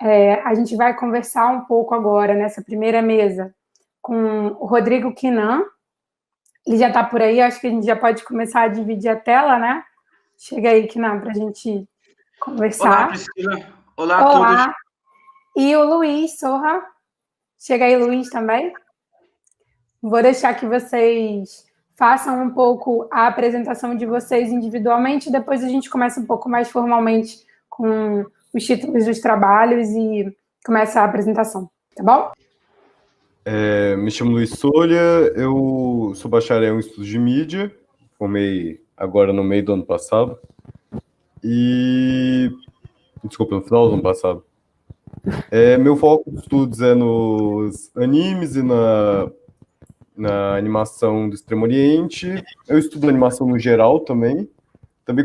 A gente vai conversar um pouco agora, nessa primeira mesa, com o Rodrigo Quinan. Ele já está por aí, acho que a gente já pode começar a dividir a tela, né? Chega aí, Quinan, para a gente conversar. Olá, Priscila. Olá a todos. Olá. E o Luiz Sorra. Chega aí, Luiz, também. Vou deixar que vocês façam um pouco a apresentação de vocês individualmente, depois a gente começa um pouco mais formalmente com os títulos dos trabalhos e começa a apresentação, tá bom? Me chamo Luiz Solha, eu sou bacharel em estudos de mídia, formei agora no meio do ano passado, desculpa, no final do ano passado. Meu foco de estudos é nos animes e na animação do Extremo Oriente. Eu estudo animação no geral também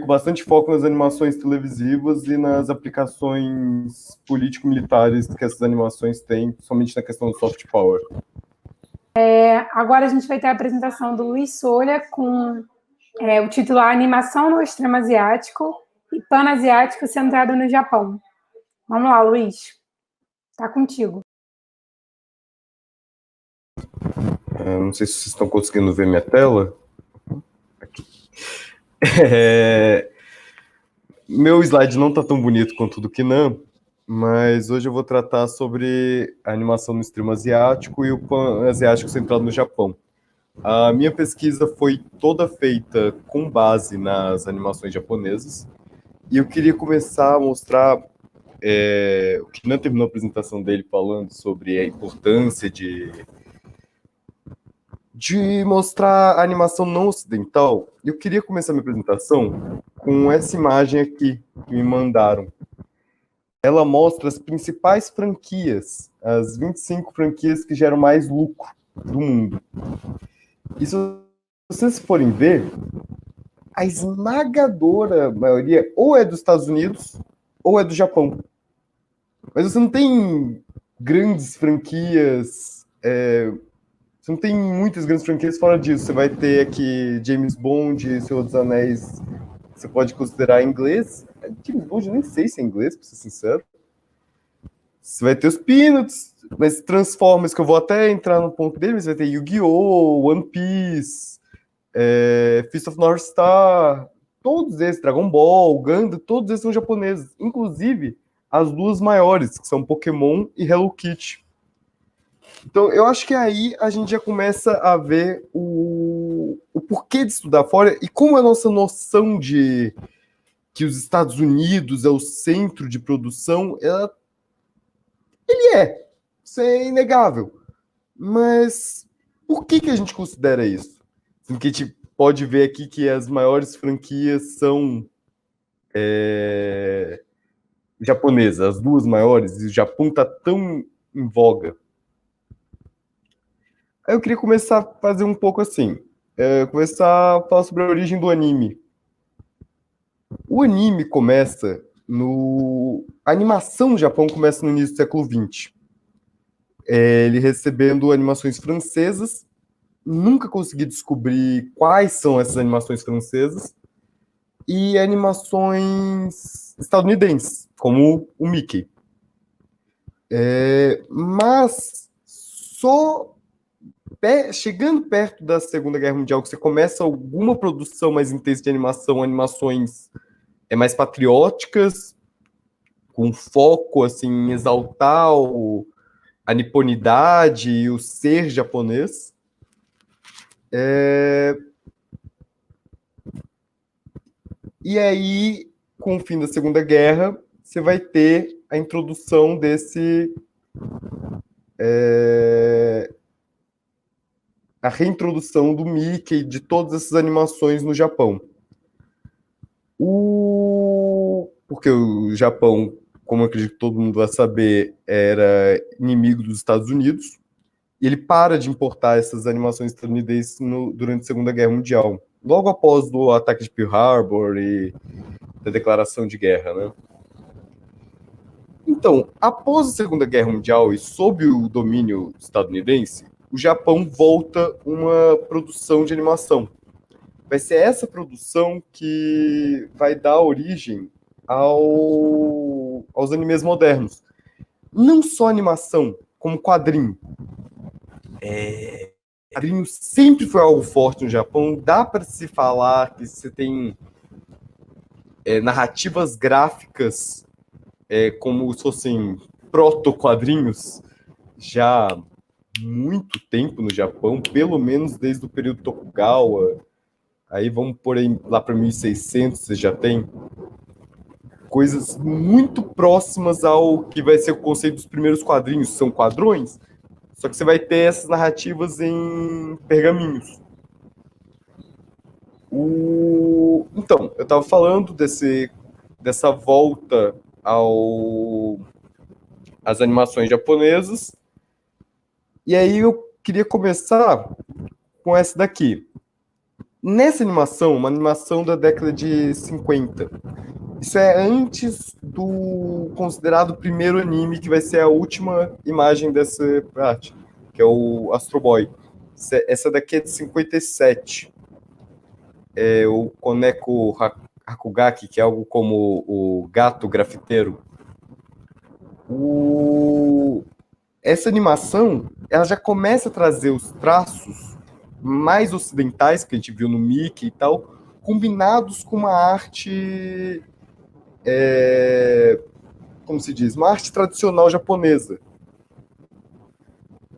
com bastante foco nas animações televisivas e nas aplicações político-militares que essas animações têm, somente na questão do soft power. Agora a gente vai ter a apresentação do Luiz Solha com o título A Animação no Extremo Asiático e Panasiático centrado no Japão. Vamos lá, Luiz. Tá contigo. Não sei se vocês estão conseguindo ver minha tela. Aqui. Meu slide não está tão bonito quanto o do Quinan, mas hoje eu vou tratar sobre a animação no extremo asiático e o pan-asiático centrado no Japão. A minha pesquisa foi toda feita com base nas animações japonesas, e eu queria começar a mostrar, o Quinan terminou a apresentação dele falando sobre a importância de mostrar a animação não ocidental. Eu queria começar minha apresentação com essa imagem aqui que me mandaram. Ela mostra as principais franquias, as 25 franquias que geram mais lucro do mundo. E se vocês forem ver, a esmagadora maioria ou é dos Estados Unidos ou é do Japão. Mas você não tem grandes franquias, você não tem muitas grandes franquias fora disso. Você vai ter aqui James Bond, Senhor dos Anéis, você pode considerar inglês. James Bond, eu nem sei se é inglês, pra ser sincero. Você vai ter os Peanuts, mas Transformers, que eu vou até entrar no ponto dele, mas vai ter Yu-Gi-Oh!, One Piece, Fist of North Star, todos esses, Dragon Ball, Gundam, todos esses são japoneses. Inclusive, as duas maiores, que são Pokémon e Hello Kitty. Então, eu acho que aí a gente já começa a ver o porquê de estudar fora e como a nossa noção de que os Estados Unidos é o centro de produção, isso é inegável. Mas por que a gente considera isso? Porque a gente pode ver aqui que as maiores franquias são japonesas, as duas maiores, e o Japão está tão em voga. Aí eu queria começar a fazer um pouco assim, começar a falar sobre a origem do anime. O anime começa a animação no Japão começa no início do século XX. Ele recebendo animações francesas, nunca consegui descobrir quais são essas animações francesas, e animações estadunidenses, como o Mickey. Mas só chegando perto da Segunda Guerra Mundial, que você começa alguma produção mais intensa de animação, animações mais patrióticas, com foco assim, em exaltar a niponidade e o ser japonês. E aí, com o fim da Segunda Guerra, você vai ter a introdução a reintrodução do Mickey, de todas essas animações no Japão. Porque o Japão, como eu acredito que todo mundo vai saber, era inimigo dos Estados Unidos, e ele para de importar essas animações estadunidenses durante a Segunda Guerra Mundial, logo após o ataque de Pearl Harbor e da declaração de guerra, né? Então, após a Segunda Guerra Mundial e sob o domínio estadunidense, o Japão volta uma produção de animação. Vai ser essa produção que vai dar origem aos animes modernos. não só animação, como quadrinho. Quadrinho sempre foi algo forte no Japão. Dá para se falar que você tem narrativas gráficas como se fossem proto-quadrinhos já há muito tempo no Japão, pelo menos desde o período Tokugawa. Aí vamos por aí lá para 1600, você já tem coisas muito próximas ao que vai ser o conceito dos primeiros quadrinhos, são quadrões, só que você vai ter essas narrativas em pergaminhos. Então, eu estava falando dessa volta às animações japonesas, e aí eu queria começar com essa daqui. Nessa animação, uma animação da década de 50, isso é antes do considerado primeiro anime, que vai ser a última imagem dessa arte, que é o Astro Boy. Essa daqui é de 57. É o Koneko Hakugaki, que é algo como o gato grafiteiro. Essa animação, ela já começa a trazer os traços mais ocidentais, que a gente viu no Mickey e tal, combinados com uma arte, como se diz, uma arte tradicional japonesa.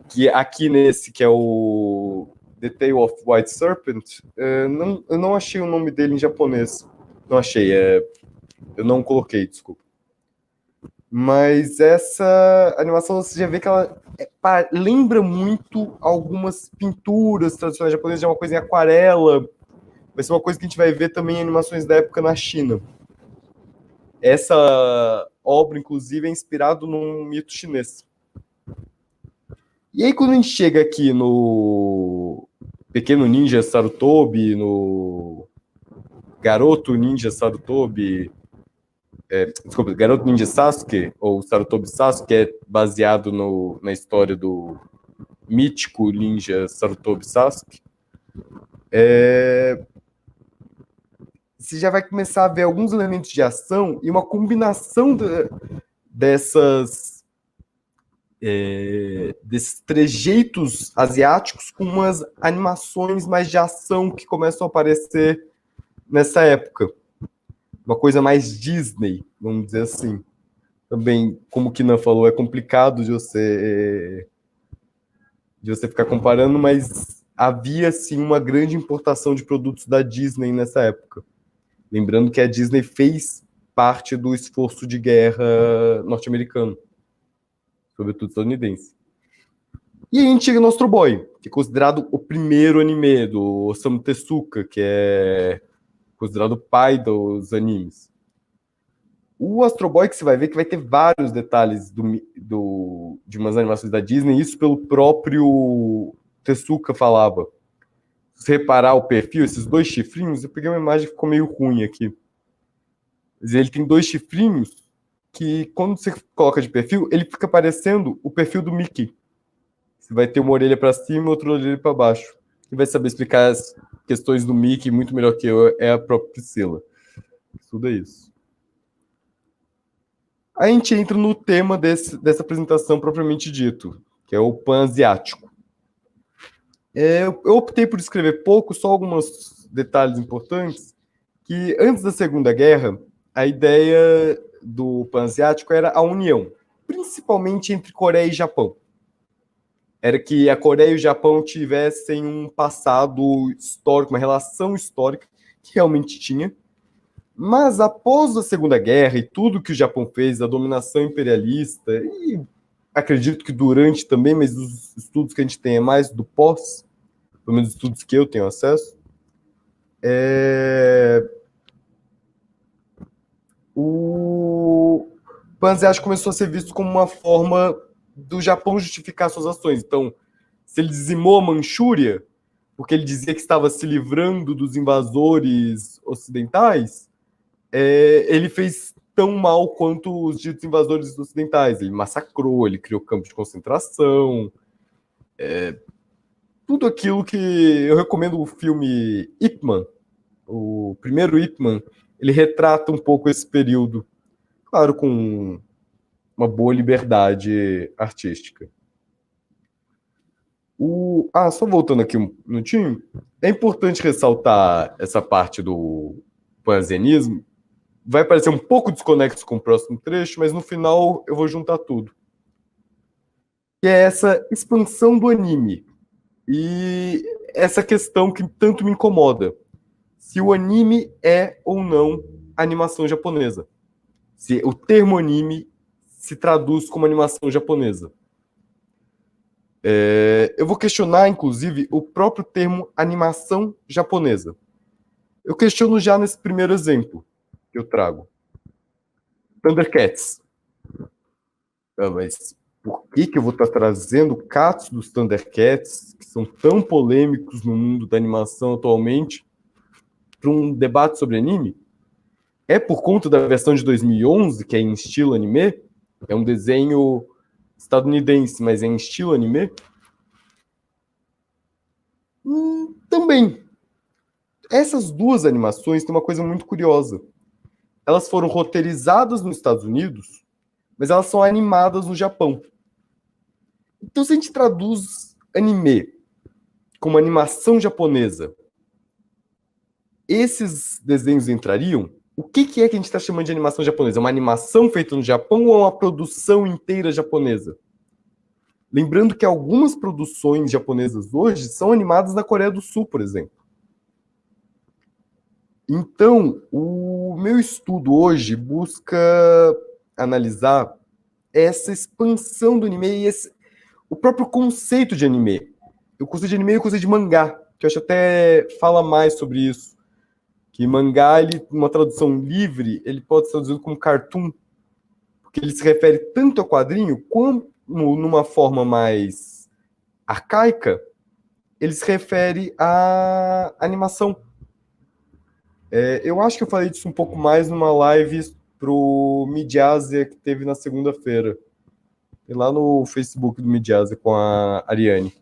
Que aqui nesse, que é o The Tale of White Serpent, eu não achei o nome dele em japonês. Não achei, eu não coloquei, desculpa. Mas essa animação, você já vê que ela lembra muito algumas pinturas tradicionais japonesas, é uma coisa em aquarela. Vai ser uma coisa que a gente vai ver também em animações da época na China. Essa obra, inclusive, é inspirada num mito chinês. E aí, quando a gente chega aqui no Pequeno Ninja Sarutobi, no Garoto Ninja Sarutobi, desculpa, Garoto Ninja Sasuke, ou Sarutobi Sasuke, é baseado na história do mítico ninja Sarutobi Sasuke. Você já vai começar a ver alguns elementos de ação e uma combinação desses trejeitos asiáticos com umas animações mais de ação que começam a aparecer nessa época. Uma coisa mais Disney, vamos dizer assim. Também, como o Kinan falou, é complicado de você ficar comparando, mas havia, sim, uma grande importação de produtos da Disney nessa época. Lembrando que a Disney fez parte do esforço de guerra norte-americano, sobretudo estadunidense. E aí a gente chega no Astro Boy, que é considerado o primeiro anime do Osamu Tezuka, que é considerado o pai dos animes. O Astro Boy, que você vai ver que vai ter vários detalhes de umas animações da Disney, isso pelo próprio Tezuka falava. Se você reparar o perfil, esses dois chifrinhos, eu peguei uma imagem que ficou meio ruim aqui. Ele tem dois chifrinhos que, quando você coloca de perfil, ele fica parecendo o perfil do Mickey. Você vai ter uma orelha para cima e outra orelha para baixo. Quem vai saber explicar as questões do Mickey muito melhor que eu é a própria Priscila. Tudo é isso. Aí a gente entra no tema dessa apresentação propriamente dito, que é o pan-asiático. Eu optei por escrever pouco, só alguns detalhes importantes, que antes da Segunda Guerra, a ideia do pan-asiático era a união, principalmente entre Coreia e Japão. Era que a Coreia e o Japão tivessem um passado histórico, uma relação histórica, que realmente tinha. Mas após a Segunda Guerra e tudo que o Japão fez, a dominação imperialista, e acredito que durante também, mas os estudos que a gente tem é mais do pós, pelo menos estudos que eu tenho acesso, o pan-asiático começou a ser visto como uma forma do Japão justificar suas ações. Então, se ele dizimou a Manchúria, porque ele dizia que estava se livrando dos invasores ocidentais, ele fez tão mal quanto os ditos invasores ocidentais. Ele massacrou, ele criou campos de concentração, tudo aquilo que eu recomendo. O filme Ip Man, o primeiro Ip Man, ele retrata um pouco esse período, claro, com uma boa liberdade artística. Só voltando aqui um minutinho, é importante ressaltar essa parte do panasianismo. Vai parecer um pouco desconexo com o próximo trecho, mas no final eu vou juntar tudo. Que é essa expansão do anime. E essa questão que tanto me incomoda. Se o anime é ou não animação japonesa. Se o termo anime se traduz como animação japonesa. Eu vou questionar, inclusive, o próprio termo animação japonesa. Eu questiono já nesse primeiro exemplo que eu trago. Thundercats. Mas por que eu vou estar trazendo casos dos Thundercats, que são tão polêmicos no mundo da animação atualmente, para um debate sobre anime? É por conta da versão de 2011, que é em estilo anime? É um desenho estadunidense, mas é em estilo anime? Também. Essas duas animações têm uma coisa muito curiosa. Elas foram roteirizadas nos Estados Unidos, mas elas são animadas no Japão. Então, se a gente traduz anime como animação japonesa, esses desenhos entrariam? O que é que a gente está chamando de animação japonesa? É uma animação feita no Japão ou é uma produção inteira japonesa? Lembrando que algumas produções japonesas hoje são animadas na Coreia do Sul, por exemplo. Então, o meu estudo hoje busca analisar essa expansão do anime e o próprio conceito de anime. O conceito de anime e o conceito de mangá, que eu acho até fala mais sobre isso. Que mangá, uma tradução livre, ele pode ser traduzido como cartoon, porque ele se refere tanto ao quadrinho, como numa forma mais arcaica, ele se refere à animação. Eu acho que eu falei disso um pouco mais numa live pro Midiasia que teve na segunda-feira. E lá no Facebook do Midiasia com a Ariane.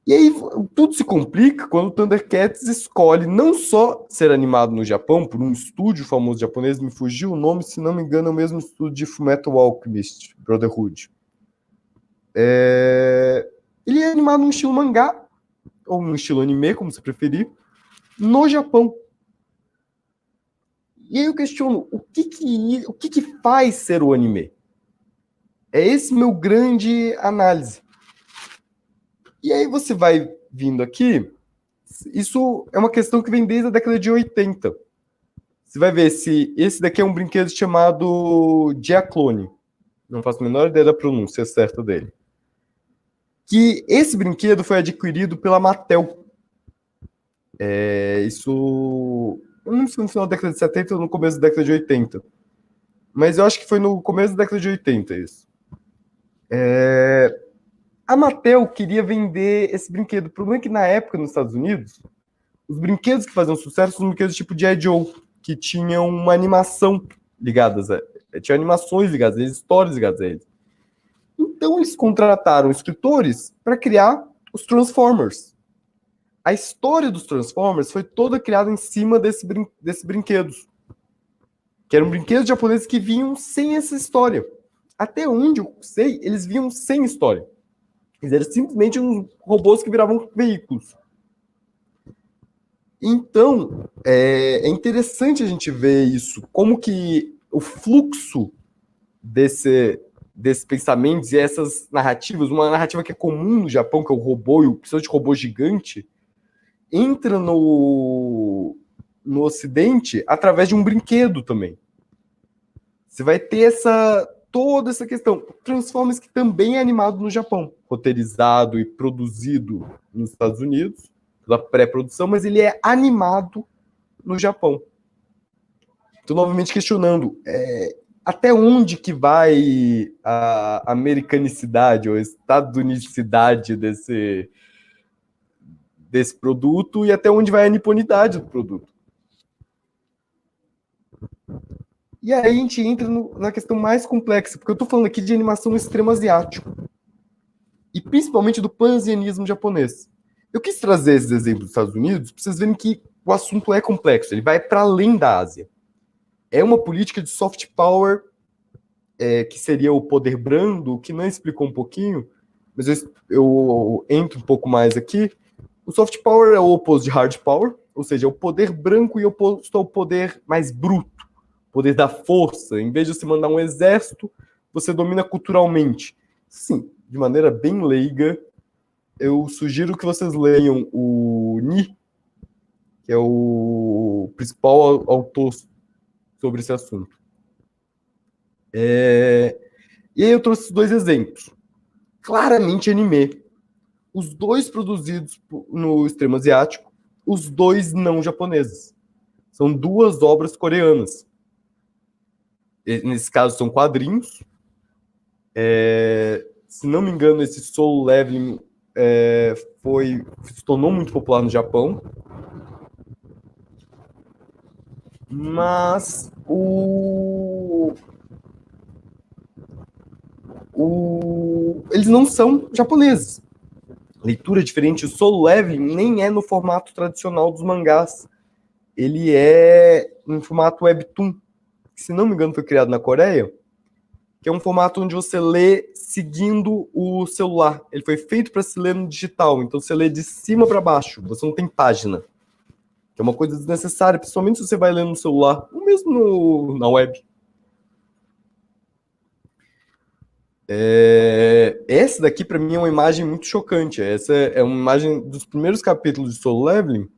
E aí tudo se complica quando o Thundercats escolhe não só ser animado no Japão por um estúdio famoso japonês, me fugiu o nome, se não me engano é o mesmo estúdio de Fullmetal Alchemist Brotherhood. Ele é animado num estilo mangá, ou num estilo anime, como você preferir, no Japão. E aí eu questiono, o que faz ser o anime? É esse meu grande análise. E aí você vai vindo aqui, isso é uma questão que vem desde a década de 80. Você vai ver se esse daqui é um brinquedo chamado Diaclone. Não faço a menor ideia da pronúncia certa dele. Que esse brinquedo foi adquirido pela Mattel. Isso... Eu não sei se foi no final da década de 70 ou no começo da década de 80. Mas eu acho que foi no começo da década de 80 isso. A Mattel queria vender esse brinquedo. O problema é que na época, nos Estados Unidos, os brinquedos que faziam sucesso são brinquedos tipo G.I. Joe, que tinham uma animação ligadas a... Tinha animações ligadas a eles, histórias ligadas a eles. Então eles contrataram escritores para criar os Transformers. A história dos Transformers foi toda criada em cima desses brinquedos. Que eram brinquedos japoneses que vinham sem essa história. Até onde eu sei, eles vinham sem história. Eles eram simplesmente uns robôs que viravam veículos. Então, é interessante a gente ver isso, como que o fluxo desses pensamentos e essas narrativas, uma narrativa que é comum no Japão, que é o robô e o episódio de robô gigante, entra no Ocidente através de um brinquedo também. Você vai ter toda essa questão. Transformers que também é animado no Japão, roteirizado e produzido nos Estados Unidos, pela pré-produção, mas ele é animado no Japão. Então, novamente questionando, até onde que vai a americanicidade ou a estadunicidade desse produto e até onde vai a niponidade do produto. E aí a gente entra na questão mais complexa, porque eu estou falando aqui de animação no extremo asiático. E principalmente do panasianismo japonês. Eu quis trazer esses exemplos dos Estados Unidos para vocês verem que o assunto é complexo, ele vai para além da Ásia. É uma política de soft power que seria o poder brando, que não explicou um pouquinho, mas eu entro um pouco mais aqui. O soft power é o oposto de hard power, ou seja, é o poder branco e oposto ao poder mais bruto, poder da força. Em vez de você mandar um exército, você domina culturalmente. Sim, de maneira bem leiga, eu sugiro que vocês leiam o Ni, que é o principal autor sobre esse assunto. E aí eu trouxe 2 exemplos. Claramente anime. Os 2 produzidos no extremo asiático, os 2 não japoneses. São 2 obras coreanas. Nesse caso, são quadrinhos. Se não me engano, esse Solo Leveling se tornou muito popular no Japão. Mas eles não são japoneses. Leitura diferente. O Solo Leveling nem é no formato tradicional dos mangás. Ele é em formato webtoon, que, se não me engano, foi criado na Coreia, que é um formato onde você lê seguindo o celular. Ele foi feito para se ler no digital, então você lê de cima para baixo, você não tem página. Que é uma coisa desnecessária, principalmente se você vai ler no celular, ou mesmo na web. Essa daqui, para mim, é uma imagem muito chocante. Essa é uma imagem dos primeiros capítulos de Solo Leveling,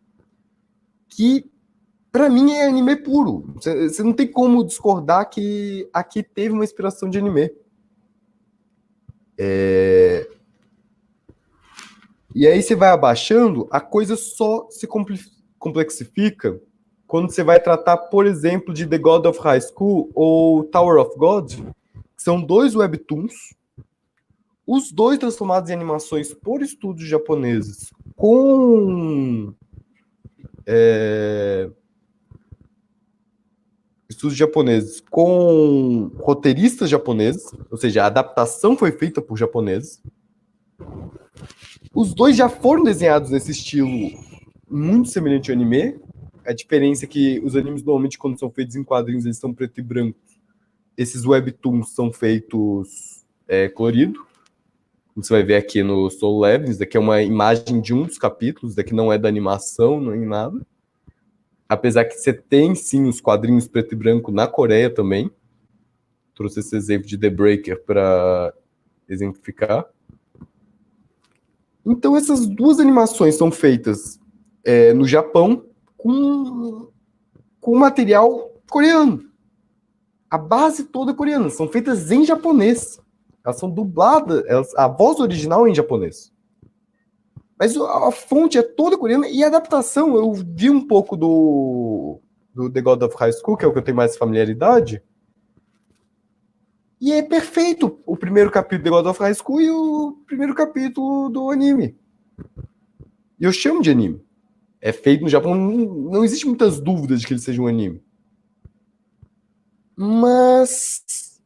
que, para mim, é anime puro. Você não tem como discordar que aqui teve uma inspiração de anime. E aí você vai abaixando, a coisa só se complexifica quando você vai tratar, por exemplo, de The God of High School ou Tower of God, que são 2 webtoons, os 2 transformados em animações por estúdios japoneses com roteiristas japoneses, ou seja, a adaptação foi feita por japoneses. Os 2 já foram desenhados nesse estilo muito semelhante ao anime. A diferença é que os animes, normalmente, quando são feitos em quadrinhos, eles são preto e branco. Esses webtoons são feitos colorido. Você vai ver aqui no Solo Leveling. Isso daqui é uma imagem de um dos capítulos. Isso daqui não é da animação, não é nada. Apesar que você tem, sim, os quadrinhos preto e branco na Coreia também. Trouxe esse exemplo de The Breaker para exemplificar. Então, essas 2 animações são feitas no Japão com material coreano. A base toda é coreana. São feitas em japonês. Elas são dubladas. A voz original é em japonês. Mas a fonte é toda coreana. E a adaptação, eu vi um pouco do The God of High School, que é o que eu tenho mais familiaridade. E é perfeito o primeiro capítulo de God of High School e o primeiro capítulo do anime. E eu chamo de anime. É feito no Japão, não existe muitas dúvidas de que ele seja um anime. Mas...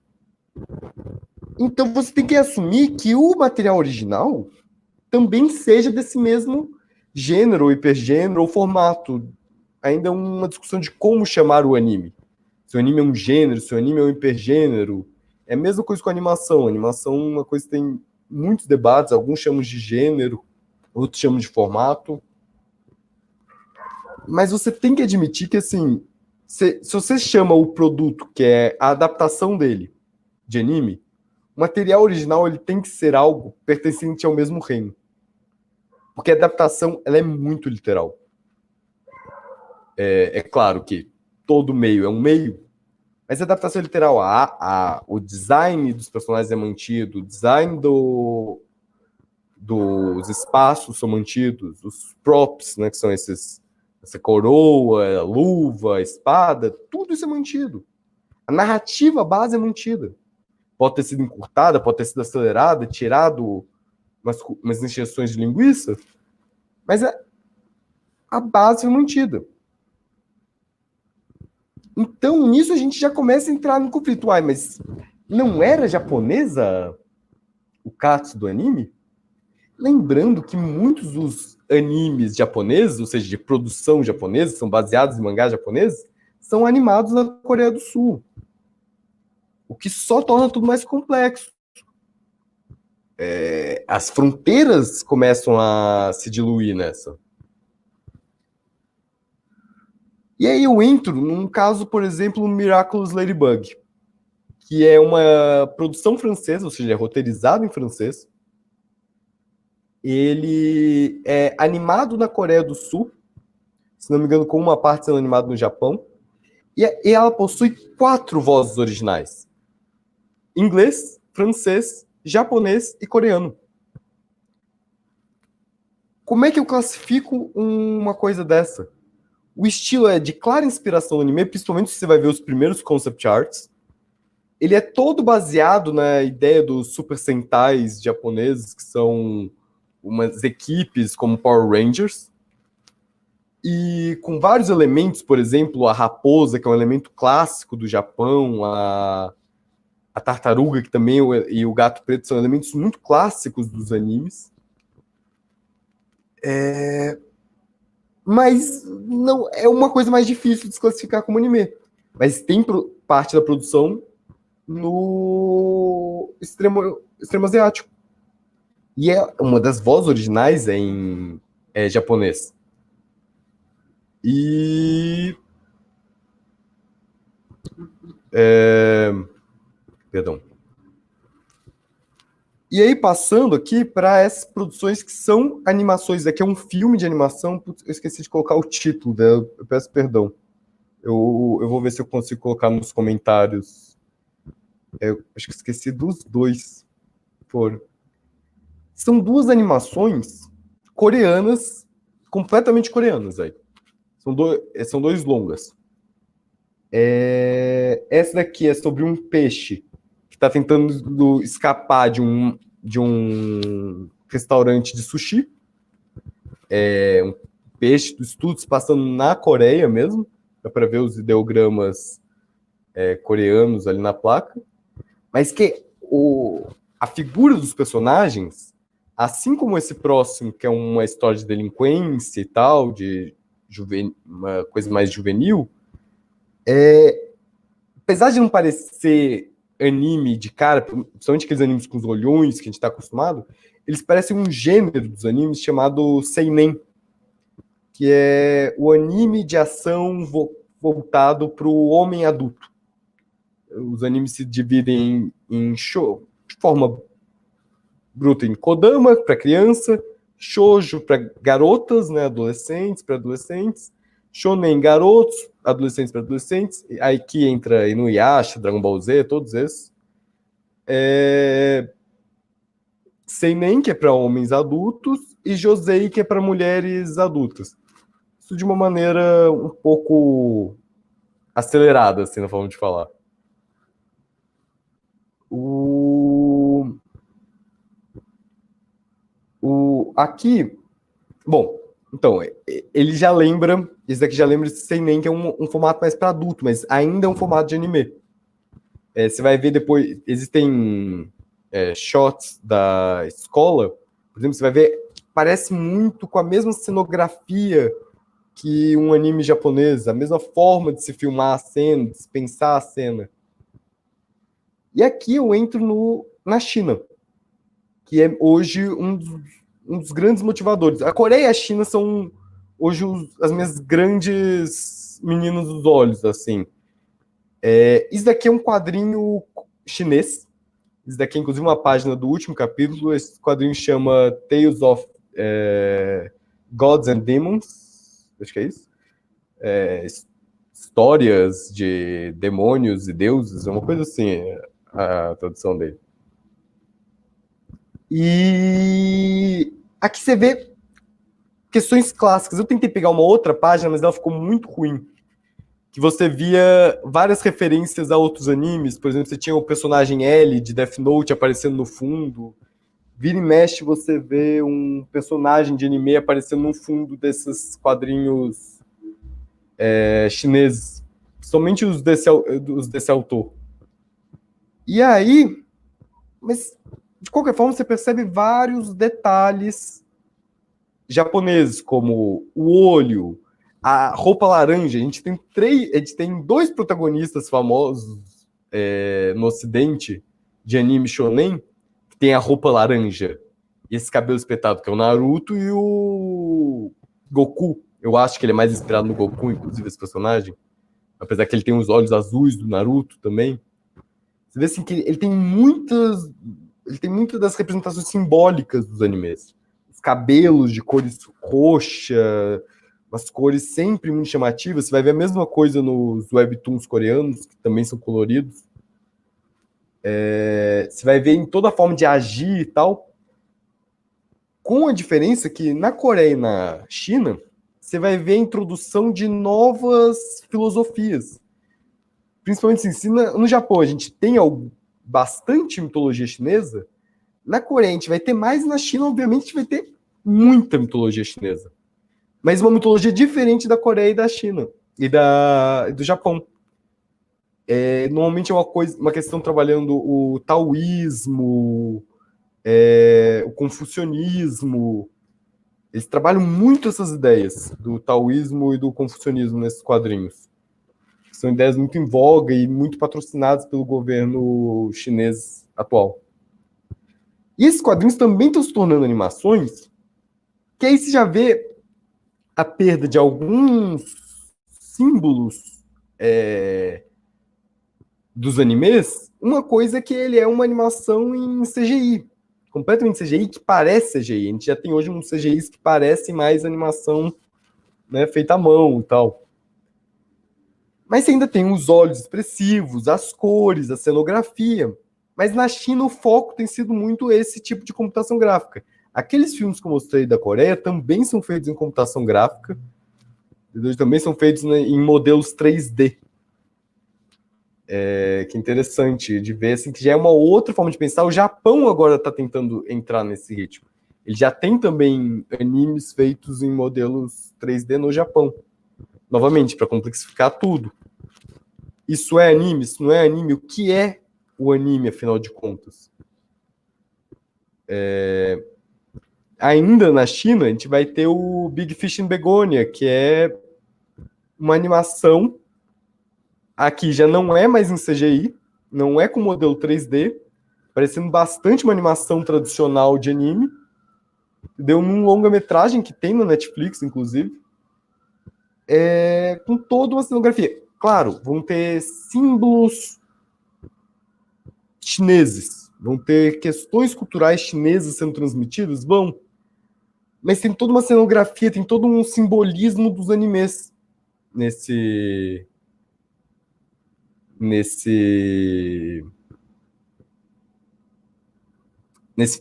então você tem que assumir que o material original também seja desse mesmo gênero, ou hipergênero, ou formato. Ainda é uma discussão de como chamar o anime. Se o anime é um gênero, se o anime é um hipergênero. É a mesma coisa com a animação. A animação é uma coisa que tem muitos debates. Alguns chamam de gênero, outros chamam de formato. Mas você tem que admitir que, assim, se você chama o produto, que é a adaptação dele, de anime, o material original ele tem que ser algo pertencente ao mesmo reino. Porque a adaptação ela é muito literal. É claro que todo meio é um meio, mas a adaptação é literal. O design dos personagens é mantido, o design dos espaços são mantidos, os props, né, que são essa coroa, a luva, a espada, tudo isso é mantido. A narrativa base é mantida. Pode ter sido encurtada, pode ter sido acelerada, tirado umas injeções de linguiça, mas a base foi mantida. Então, nisso a gente já começa a entrar no conflito. Mas não era japonesa o katsu do anime? Lembrando que muitos dos animes japoneses, ou seja, de produção japonesa, são baseados em mangás japoneses, são animados na Coreia do Sul. o que só torna tudo mais complexo. As fronteiras começam a se diluir nessa. E aí eu entro num caso, por exemplo, Miraculous Ladybug, que é uma produção francesa, ou seja, é roteirizado em francês. Ele é animado na Coreia do Sul, se não me engano, com uma parte sendo animado no Japão. E ela possui 4 vozes originais: inglês, francês, japonês e coreano. Como é que eu classifico uma coisa dessa? O estilo é de clara inspiração no anime, principalmente se você vai ver os primeiros concept arts. Ele é todo baseado na ideia dos Super Sentais japoneses, que são umas equipes como Power Rangers. E com vários elementos, por exemplo, a raposa, que é um elemento clássico do Japão, a tartaruga, que também, e o gato preto são elementos muito clássicos dos animes. Mas não é uma coisa mais difícil de se classificar como anime. Mas tem parte da produção no extremo asiático. E uma das vozes originais em japonês. E... Perdão. E aí, passando aqui para essas produções que são animações. Aqui é um filme de animação. Putz, eu esqueci de colocar o título dela. Eu peço perdão. Eu vou ver se eu consigo colocar nos comentários. Eu acho que esqueci dos dois. São 2 animações coreanas, completamente coreanas. Aí. São 2 longas. Essa daqui é sobre um peixe que está tentando escapar de um restaurante de sushi. Um peixe dos estudos passando na Coreia mesmo. Dá para ver os ideogramas coreanos ali na placa. Mas que a figura dos personagens, assim como esse próximo, que é uma história de delinquência e tal, uma coisa mais juvenil, apesar de não parecer anime de cara, principalmente aqueles animes com os olhões que a gente está acostumado, eles parecem um gênero dos animes chamado seinen, que é o anime de ação voltado para o homem adulto. Os animes se dividem em show, de forma bruta, em kodama para criança, shoujo para garotas, né, adolescentes, para adolescentes, shonen garotos, adolescentes para adolescentes, aí que entra Inuyasha, Dragon Ball Z, todos esses. Seinen, que é para homens adultos, e Josei, que é para mulheres adultas. Isso de uma maneira um pouco acelerada, assim, na forma de falar. Aqui, bom, então, ele já lembra, esse daqui já lembra de Seinen, que é um formato mais para adulto, mas ainda é um formato de anime. Você vai ver depois, existem shots da escola, por exemplo, você vai ver, parece muito com a mesma cenografia que um anime japonês, a mesma forma de se filmar a cena, de se pensar a cena. E aqui eu entro na China, que é hoje um dos grandes motivadores. A Coreia e a China são hoje as minhas grandes meninas dos olhos, assim. Isso daqui é um quadrinho chinês. Isso daqui é, inclusive, uma página do último capítulo. Esse quadrinho chama Tales of Gods and Demons. Acho que é isso. Histórias de demônios e deuses. É uma coisa assim, a tradução dele. E aqui você vê questões clássicas. Eu tentei pegar uma outra página, mas ela ficou muito ruim. Que você via várias referências a outros animes. Por exemplo, você tinha o personagem L de Death Note aparecendo no fundo. Vira e mexe, você vê um personagem de anime aparecendo no fundo desses quadrinhos chineses. Somente os desse autor. E aí... Mas, de qualquer forma, você percebe vários detalhes japoneses, como o olho, a roupa laranja. A gente tem 2 protagonistas famosos no ocidente de anime shonen, que tem a roupa laranja e esse cabelo espetado, que é o Naruto e o Goku. Eu acho que ele é mais inspirado no Goku, inclusive, esse personagem. Apesar que ele tem os olhos azuis do Naruto também. Você vê assim que ele tem muitas das representações simbólicas dos animes. Os cabelos de cores roxa, umas cores sempre muito chamativas. Você vai ver a mesma coisa nos webtoons coreanos, que também são coloridos. Você vai ver em toda a forma de agir e tal. Com a diferença que na Coreia e na China, você vai ver a introdução de novas filosofias. Principalmente assim, no Japão a gente tem bastante mitologia chinesa, na Coreia a gente vai ter mais, e na China, obviamente, a gente vai ter muita mitologia chinesa. Mas uma mitologia diferente da Coreia e da China, e do Japão. Normalmente é uma questão trabalhando o taoísmo, o confucionismo. Eles trabalham muito essas ideias do taoísmo e do confucionismo nesses quadrinhos. São ideias muito em voga e muito patrocinadas pelo governo chinês atual. E esses quadrinhos também estão se tornando animações, que aí você já vê a perda de alguns símbolos dos animes. Uma coisa é que ele é uma animação em CGI, completamente CGI, que parece CGI. A gente já tem hoje uns CGIs que parecem mais animação, né, feita à mão e tal. Mas você ainda tem os olhos expressivos, as cores, a cenografia. Mas na China o foco tem sido muito esse tipo de computação gráfica. Aqueles filmes que eu mostrei da Coreia também são feitos em computação gráfica, também são feitos, né, em modelos 3D. Que é interessante de ver, assim, que já é uma outra forma de pensar. O Japão agora está tentando entrar nesse ritmo. Ele já tem também animes feitos em modelos 3D no Japão. Novamente, para complexificar tudo. Isso é anime? Isso não é anime? O que é o anime, afinal de contas? Ainda na China, a gente vai ter o Big Fish in Begonia, que é uma animação. Aqui já não é mais em CGI, não é com modelo 3D, parecendo bastante uma animação tradicional de anime. Deu num longa-metragem que tem na Netflix, inclusive, com toda uma cenografia. Claro, vão ter símbolos chineses, vão ter questões culturais chinesas sendo transmitidas, vão. Mas tem toda uma cenografia, tem todo um simbolismo dos animes nesse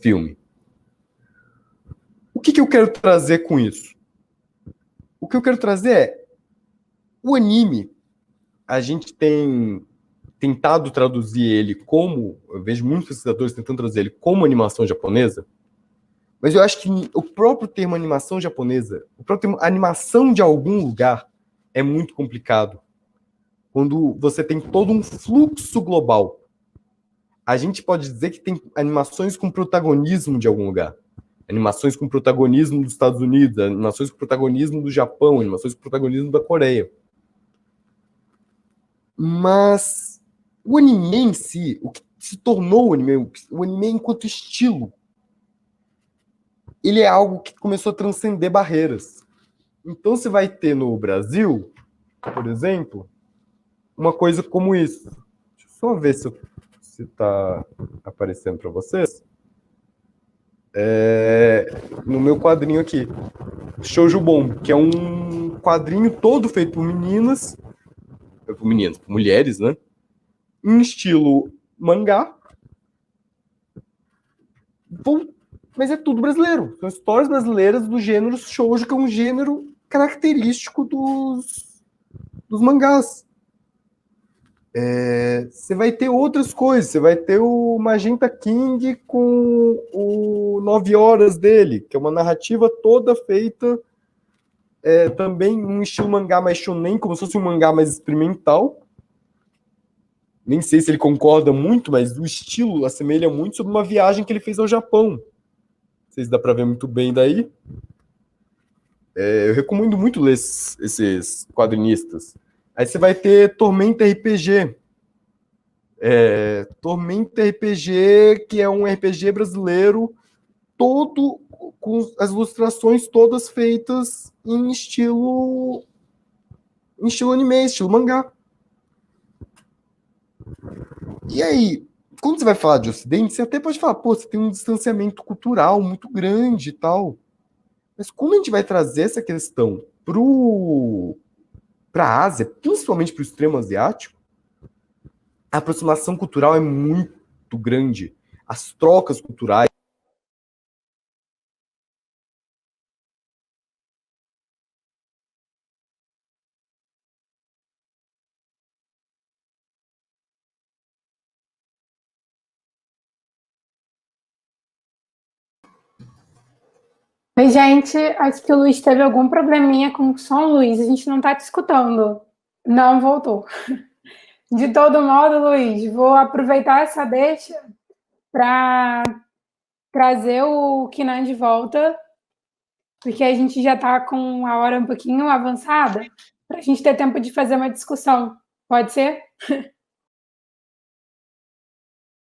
filme. O que eu quero trazer com isso? O que eu quero trazer é o anime. A gente tem tentado traduzir ele como, eu vejo muitos pesquisadores tentando traduzir ele como animação japonesa, mas eu acho que o próprio termo animação japonesa, o próprio termo animação de algum lugar é muito complicado. Quando você tem todo um fluxo global. A gente pode dizer que tem animações com protagonismo de algum lugar. Animações com protagonismo dos Estados Unidos, animações com protagonismo do Japão, animações com protagonismo da Coreia. Mas o anime em si, o que se tornou o anime enquanto estilo, ele é algo que começou a transcender barreiras. Então você vai ter no Brasil, por exemplo, uma coisa como isso. Deixa eu só ver se está aparecendo para vocês. No meu quadrinho aqui, Shoujo Bomb, que é um quadrinho todo feito por meninas, por mulheres, né? Em estilo mangá. Mas é tudo brasileiro. São histórias brasileiras do gênero shoujo, que é um gênero característico dos mangás. Você vai ter outras coisas. Você vai ter o Magenta King com o 9 horas dele, que é uma narrativa toda feita também um estilo mangá mais shonen, como se fosse um mangá mais experimental. Nem sei se ele concorda muito, mas o estilo assemelha muito sobre uma viagem que ele fez ao Japão. Não sei se dá para ver muito bem daí. Eu recomendo muito ler esses quadrinistas. Aí você vai ter Tormenta RPG, Tormenta RPG, que é um RPG brasileiro, todo com as ilustrações todas feitas em estilo anime, estilo mangá. E aí, quando você vai falar de Ocidente, você até pode falar, pô, você tem um distanciamento cultural muito grande e tal. Mas quando a gente vai trazer essa questão para a Ásia, principalmente para o extremo asiático, a aproximação cultural é muito grande. As trocas culturais. Oi, gente, acho que o Luiz teve algum probleminha com o som, Luiz. A gente não está te escutando. Não voltou. De todo modo, Luiz, vou aproveitar essa deixa para trazer o Kinan de volta, porque a gente já está com a hora um pouquinho avançada, para a gente ter tempo de fazer uma discussão. Pode ser?